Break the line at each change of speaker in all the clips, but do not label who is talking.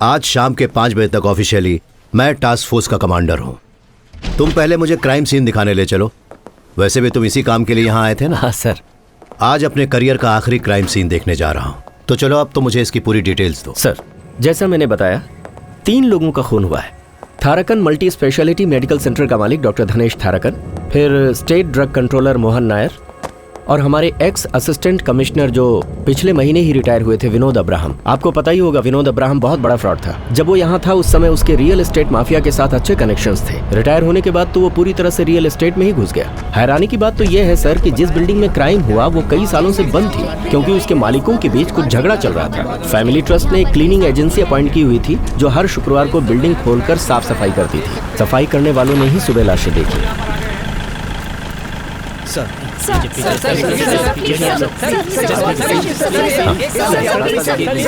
आज शाम के 5 बजे तक ऑफिशियली मैं टास्क फोर्स का कमांडर हूँ। तुम पहले मुझे क्राइम सीन दिखाने ले चलो। वैसे भी तुम इसी काम के लिए यहाँ आए थे ना?
हाँ सर।
आज अपने करियर का आखिरी क्राइम सीन देखने जा रहा हूँ। तो चलो अब तो मुझे इसकी पूरी डिटेल्स दो।
सर, जैसा मैंने बताया 3 लोगों का खून हुआ है। थारकन मल्टी स्पेशलिटी मेडिकल सेंटर का मालिक डॉक्टर धनेश थारकन, फिर state drug controller Mohan Nair और हमारे एक्स असिस्टेंट कमिश्नर जो पिछले महीने ही रिटायर हुए थे विनोद अब्राहम। आपको पता ही होगा विनोद अब्राहम बहुत बड़ा फ्रॉड था। जब वो यहाँ था उस समय उसके रियल एस्टेट माफिया के साथ अच्छे कनेक्शंस थे। रिटायर होने के बाद तो वो पूरी तरह से रियल एस्टेट में ही घुस गया। हैरानी की बात तो ये है सर कि जिस बिल्डिंग में क्राइम हुआ वो कई सालों से बंद थी क्योंकि उसके मालिकों के बीच कुछ झगड़ा चल रहा था। फैमिली ट्रस्ट ने एक क्लीनिंग एजेंसी अपॉइंट की हुई थी जो हर शुक्रवार को बिल्डिंग खोलकर साफ सफाई करती थी। सफाई करने वालों ने ही सुबह लाशें देखी।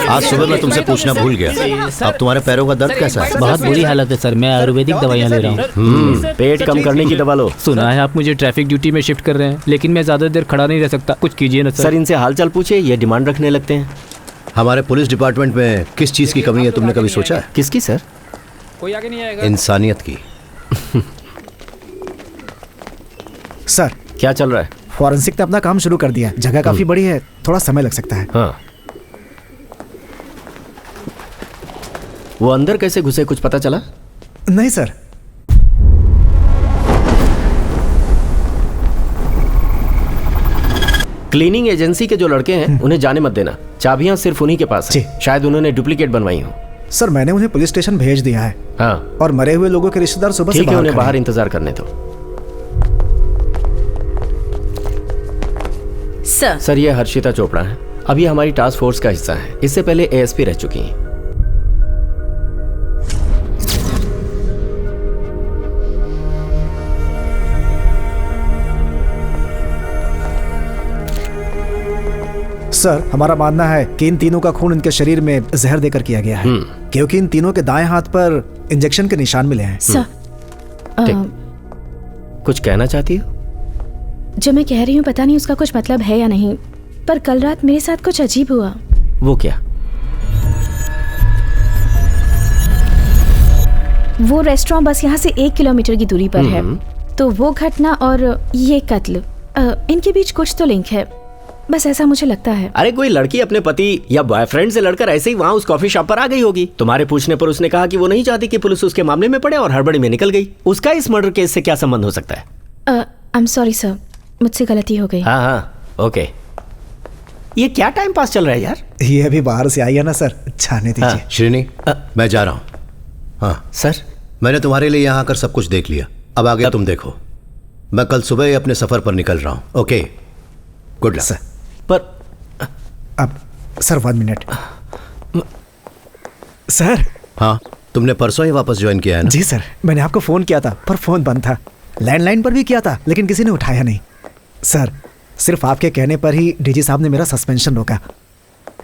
आज सुबह मैं तुमसे पूछना भूल गया, अब तुम्हारे पैरों का दर्द कैसा है?
बहुत बुरी हालत है सर, मैं आयुर्वेदिक दवाइयाँ ले रहा हूँ।
पेट कम करने की दवा लो।
सुना है आप मुझे ट्रैफिक ड्यूटी में शिफ्ट कर रहे हैं, लेकिन मैं ज्यादा देर खड़ा नहीं रह सकता, कुछ कीजिए ना
सर। इनसे हालचाल पूछिए, ये डिमांड रखने लगते हैं।
हमारे पुलिस डिपार्टमेंट में किस चीज की कमी है तुमने कभी सोचा है?
किसकी सर?
कोई आगे नहीं आएगा।
इंसानियत की।
सर
क्या चल रहा है?
फॉरेंसिक ने अपना काम शुरू कर दिया। जगह काफी बड़ी है, थोड़ा समय लग सकता है।
हाँ। वो अंदर कैसे घुसे कुछ पता चला?
नहीं सर।
क्लीनिंग एजेंसी के जो लड़के हैं उन्हें जाने मत देना। चाबियां सिर्फ उन्हीं के पास
जी।
है। शायद उन्होंने डुप्लीकेट बनवाई हो।
सर मैंने उन्हें पुलिस स्टेशन भेज दिया है।
हाँ
और मरे हुए लोगों के रिश्तेदार सुबह से
ठीक है,
बाहर
उन्हें
खड़े
बाहर
हैं।
इंतजार करने दो। सर ये हर्षिता चोपड़ा है, अभी हमारी टास्क फोर्स का हिस्सा है। इससे पहले एएसपी रह चुकी हैं।
सर हमारा मानना है कि इन तीनों का खून इनके शरीर में जहर देकर किया गया है, क्योंकि इन तीनों के दाएं हाथ पर इंजेक्शन के निशान मिले हैं।
सर
कुछ कहना चाहती हो?
जो मैं कह रही हूँ पता नहीं उसका कुछ मतलब है या नहीं, पर कल रात मेरे साथ कुछ अजीब हुआ।
वो क्या?
वो रेस्टोरेंट बस यहाँ से 1 किलोमीटर की दूरी पर है, तो वो घटना और ये कत्ल, इनके बीच कुछ तो लिंक है, बस ऐसा मुझे लगता है।
अरे कोई लड़की अपने पति या बॉयफ्रेंड से लड़कर ऐसे ही वहाँ उस कॉफी शॉप पर आ गई होगी। तुम्हारे पूछने पर उसने कहा कि वो नहीं चाहती कि पुलिस उसके मामले में पड़े और हड़बड़ी में निकल गई। उसका इस मर्डर केस से क्या संबंध हो सकता है?
आई एम सॉरी सर, मुझसे गलती हो गई।
हाँ हाँ ओके। ये क्या टाइम पास चल रहा है यार?
ये अभी बाहर से आई है ना सर, जाने दीजिए।
हाँ, श्रीनी मैं जा रहा हूँ। हाँ
सर,
मैंने तुम्हारे लिए यहाँ आकर सब कुछ देख लिया, अब आगे तुम देखो। मैं कल सुबह ही अपने सफर पर निकल रहा हूँ। Okay, good luck.
सर
पर
अब सर 1 मिनट। सर।
हाँ, तुमने परसों ही वापस ज्वाइन किया है ना?
जी सर, मैंने आपको फोन किया था पर फोन बंद था। लैंडलाइन पर भी किया था लेकिन किसी ने उठाया नहीं। सर सिर्फ आपके कहने पर ही डीजी साहब ने मेरा सस्पेंशन रोका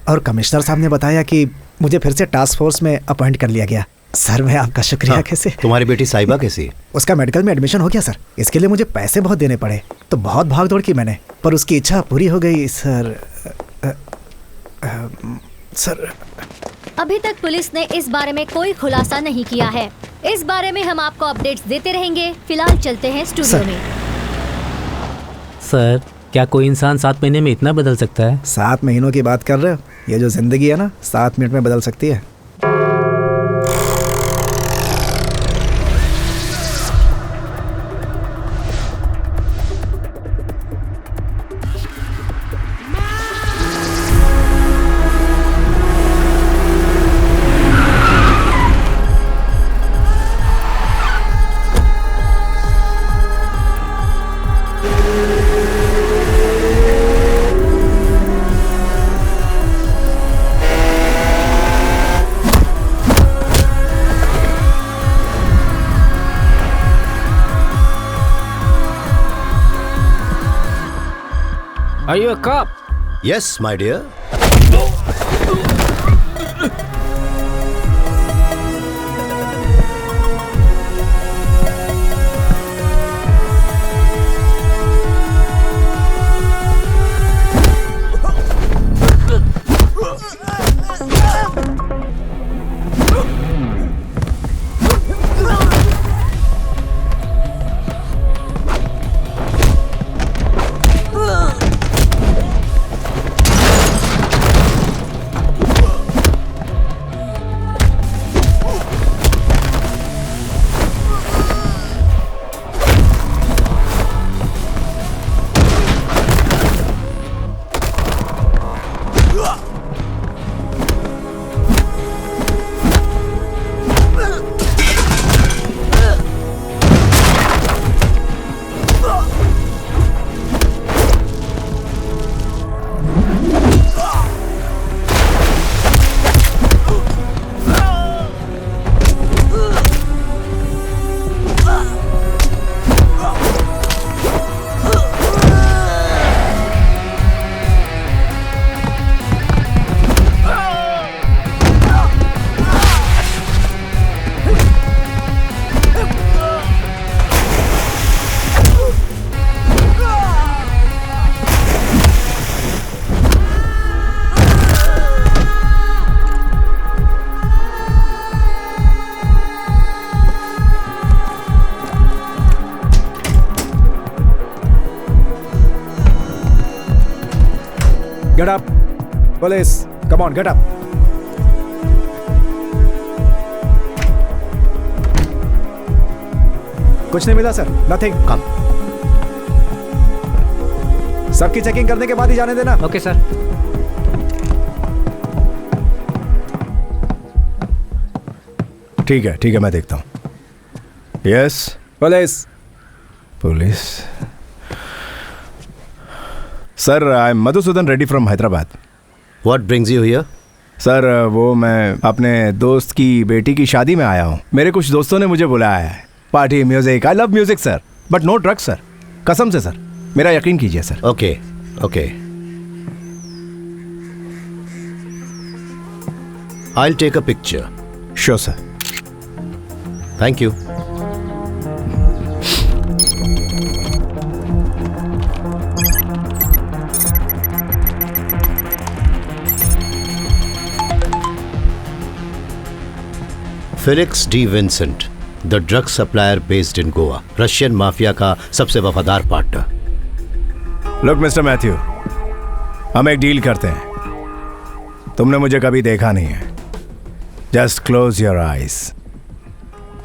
और कमिश्नर साहब ने बताया कि मुझे फिर से टास्क फोर्स में अपॉइंट कर लिया गया। सर मैं आपका शुक्रिया।
हाँ,
कैसे?
तुम्हारी बेटी साहिबा कैसी है?
उसका मेडिकल में एडमिशन हो गया सर। इसके लिए मुझे पैसे बहुत देने पड़े तो बहुत भाग दौड़ की मैंने, पर उसकी इच्छा पूरी हो गई सर। सर
अभी तक पुलिस ने इस बारे में कोई खुलासा नहीं किया है। इस बारे में हम आपको अपडेट्स देते रहेंगे। फिलहाल चलते हैं स्टूडियो में।
सर क्या कोई इंसान 7 महीने में इतना बदल सकता है?
7 महीनों की बात कर रहे हो? ये जो जिंदगी है ना 7 मिनट में बदल सकती है।
Are you a cop?
Yes, my dear.
Get up police, come on get up. कुछ नहीं मिला सर, नथिंग।
कम।
सबकी चेकिंग करने के बाद ही जाने देना।
Okay sir.
ठीक है, मैं देखता हूँ। Yes
police.
Police sir, I am Madhusudan Reddy from Hyderabad.
What brings you here?
Sir वो मैं अपने दोस्त की बेटी की शादी में आया हूँ। मेरे कुछ दोस्तों ने मुझे बुलाया है। Party, music, I love music sir, but no drugs sir, कसम से सर, मेरा यकीन कीजिए sir.
Okay okay, I will take a picture.
Sure sir.
Thank you. Felix D Vincent, the drug supplier based in Goa, Russian mafia का सबसे वफादार partner.
Look mister Matthew, हम एक डील करते हैं। तुमने मुझे कभी देखा नहीं है। Just close your eyes.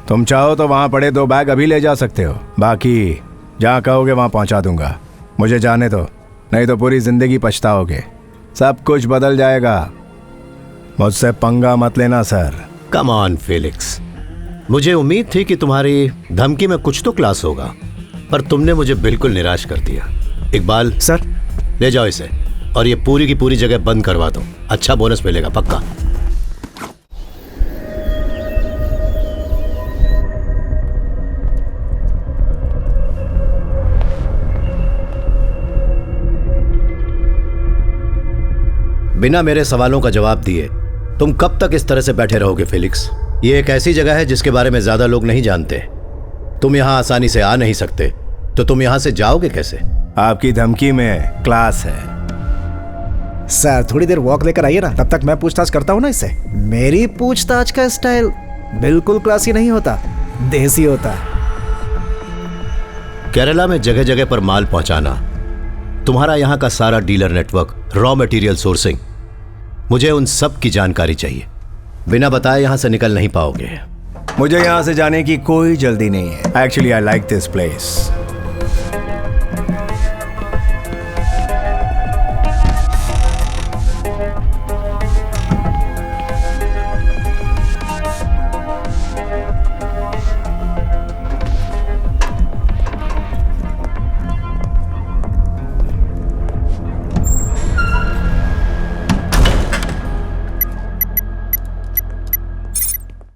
तुम चाहो तो वहां पड़े 2 बैग अभी ले जा सकते हो, बाकी जहां कहोगे वहां पहुंचा दूंगा। मुझे जाने दो, नहीं तो पूरी जिंदगी पछताओगे। सब कुछ बदल जाएगा। मुझसे पंगा मत लेना सर।
कम ऑन फेलिक्स, मुझे उम्मीद थी कि तुम्हारी धमकी में कुछ तो क्लास होगा, पर तुमने मुझे बिल्कुल निराश कर दिया। इकबाल
सर,
ले जाओ इसे और ये पूरी की पूरी जगह बंद करवा दो। अच्छा बोनस मिलेगा पक्का। बिना मेरे सवालों का जवाब दिए तुम कब तक इस तरह से बैठे रहोगे फेलिक्स? ये एक ऐसी जगह है जिसके बारे में ज्यादा लोग नहीं जानते। तुम यहां आसानी से आ नहीं सकते, तो तुम यहां से जाओगे कैसे?
आपकी धमकी में क्लास है।
सर थोड़ी देर वॉक लेकर आइए ना, तब तक मैं पूछताछ करता हूँ ना इससे। मेरी पूछताछ का स्टाइल बिल्कुल क्लासी नहीं होता, देसी होता।
केरला में जगह जगह पर माल पहुंचाना, तुम्हारा यहां का सारा dealer network, raw material sourcing, मुझे उन सब की जानकारी चाहिए। बिना बताए यहां से निकल नहीं पाओगे।
मुझे यहाँ से जाने की कोई जल्दी नहीं है। Actually I like this place.